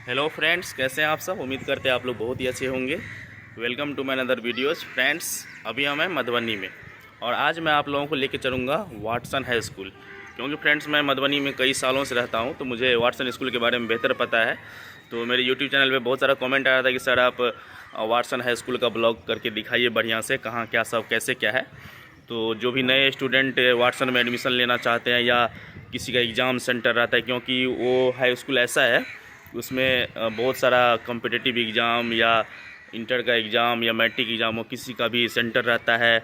Hello friends, कैसे हैं आप सब। उम्मीद करते हैं आप लोग बहुत ही अच्छे होंगे। Welcome to my another videos. Friends, अभी हम हैं मधुबनी में और आज मैं आप लोगों को लेकर चलूँगा वाटसन हाई स्कूल, क्योंकि फ्रेंड्स मैं मधुबनी में कई सालों से रहता हूं, तो मुझे वाटसन स्कूल के बारे में बेहतर पता है। तो मेरे यूट्यूब चैनल पे बहुत सारा कमेंट आया था कि सर आप वाटसन हाई स्कूल का ब्लॉग करके दिखाइए बढ़िया से, कहाँ क्या सब कैसे क्या है। तो जो भी नए स्टूडेंट वाटसन में एडमिशन लेना चाहते हैं या किसी का एग्ज़ाम सेंटर रहता है, क्योंकि वो हाई स्कूल ऐसा है उसमें बहुत सारा कॉम्पिटिटिव एग्ज़ाम या इंटर का एग्ज़ाम या मैट्रिक एग्ज़ाम हो, किसी का भी सेंटर रहता है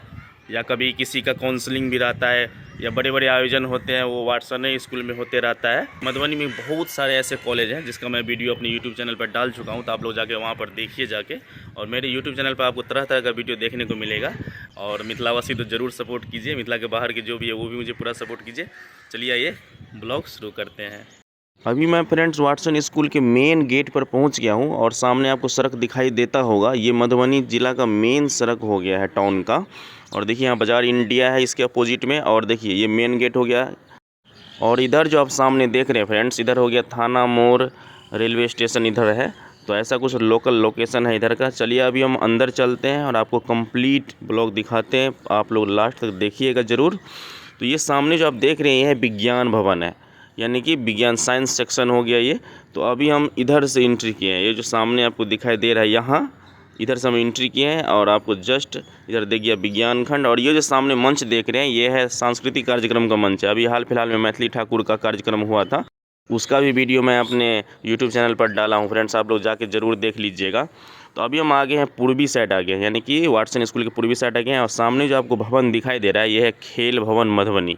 या कभी किसी का काउंसलिंग भी रहता है या बड़े बड़े आयोजन होते हैं, वो वाटसन स्कूल में होते रहता है। मधुबनी में बहुत सारे ऐसे कॉलेज हैं जिसका मैं वीडियो अपने यूट्यूब चैनल पर डाल चुका हूं, तो आप लोग जाके वहां पर देखिए जाके। और मेरे यूट्यूब चैनल पर आपको तरह तरह का वीडियो देखने को मिलेगा। और मिथिलावासी तो ज़रूर सपोर्ट कीजिए, मिथिला के बाहर के जो भी है वो भी मुझे पूरा सपोर्ट कीजिए। चलिए आइए ब्लॉग शुरू करते हैं। अभी मैं फ्रेंड्स वाटसन स्कूल के मेन गेट पर पहुंच गया हूं और सामने आपको सड़क दिखाई देता होगा। ये मधुबनी ज़िला का मेन सड़क हो गया है टाउन का। और देखिए यहाँ बाज़ार इंडिया है इसके अपोजिट में, और देखिए ये मेन गेट हो गया। और इधर जो आप सामने देख रहे हैं फ्रेंड्स, इधर हो गया थाना मोड़, रेलवे स्टेशन इधर है। तो ऐसा कुछ लोकल लोकेशन है इधर का। चलिए अभी हम अंदर चलते हैं और आपको कंप्लीट ब्लॉग दिखाते हैं, आप लोग लास्ट तक देखिएगा ज़रूर। तो ये सामने जो आप देख रहे हैं विज्ञान भवन है, यानी कि विज्ञान साइंस सेक्शन हो गया ये। तो अभी हम इधर से एंट्री किए हैं, ये जो सामने आपको दिखाई दे रहा है यहाँ, इधर से हम एंट्री किए हैं और आपको जस्ट इधर देखिए विज्ञान खंड। और ये जो सामने मंच देख रहे हैं ये है सांस्कृतिक कार्यक्रम का मंच है। अभी हाल फिलहाल में मैथिली ठाकुर का कार्यक्रम हुआ था, उसका भी वीडियो मैं अपने यूट्यूब चैनल पर डाला हूँ फ्रेंड्स, आप लोग जाके ज़रूर देख लीजिएगा। तो अभी हम आगे हैं पूर्वी साइड आ गए हैं, यानी कि वाटसन स्कूल के पूर्वी साइड आ गए हैं। और सामने जो आपको भवन दिखाई दे रहा है ये है खेल भवन मधुबनी।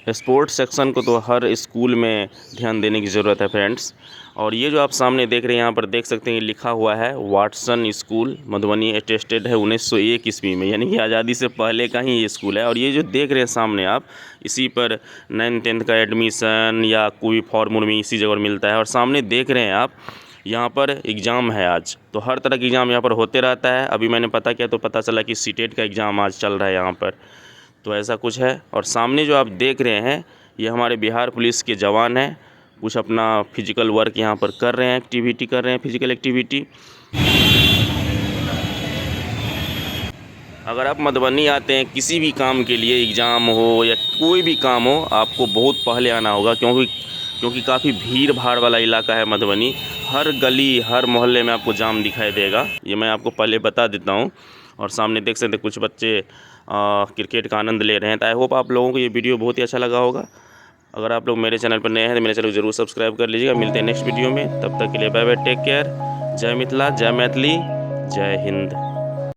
स्पोर्ट्स सेक्शन को तो हर स्कूल में ध्यान देने की ज़रूरत है फ्रेंड्स। और ये जो आप सामने देख रहे हैं यहाँ पर देख सकते हैं लिखा हुआ है वाटसन स्कूल मधुबनी, अटेस्टेड है 1901 ईस्वी में, यानी कि आज़ादी से पहले का ही ये स्कूल है। और ये जो देख रहे हैं सामने आप, इसी पर 9th-10th का एडमिशन या कोई फॉर्म में इसी जगह मिलता है। और सामने देख रहे हैं आप यहाँ पर एग्ज़ाम है आज, तो हर तरह का एग्ज़ाम यहाँ पर होते रहता है। अभी मैंने पता किया तो पता चला कि सीटेट का एग्ज़ाम आज चल रहा है यहाँ पर, तो ऐसा कुछ है। और सामने जो आप देख रहे हैं ये हमारे बिहार पुलिस के जवान हैं, कुछ अपना फिजिकल वर्क यहाँ पर कर रहे हैं, एक्टिविटी कर रहे हैं, फिजिकल एक्टिविटी। अगर आप मधुबनी आते हैं किसी भी काम के लिए, एग्ज़ाम हो या कोई भी काम हो, आपको बहुत पहले आना होगा, क्योंकि काफ़ी भीड़ भाड़ वाला इलाका है मधुबनी। हर गली हर मोहल्ले में आपको जाम दिखाई देगा, ये मैं आपको पहले बता देता हूँ। और सामने देख सकते हैं कुछ बच्चे क्रिकेट का आनंद ले रहे हैं। तो आई होप आप लोगों को ये वीडियो बहुत ही अच्छा लगा होगा। अगर आप लोग मेरे चैनल पर नए हैं तो मेरे चैनल को जरूर सब्सक्राइब कर लीजिएगा। मिलते हैं नेक्स्ट वीडियो में, तब तक के लिए बाय बाय, टेक केयर। जय मिथिला, जय मैथिली, जय हिंद।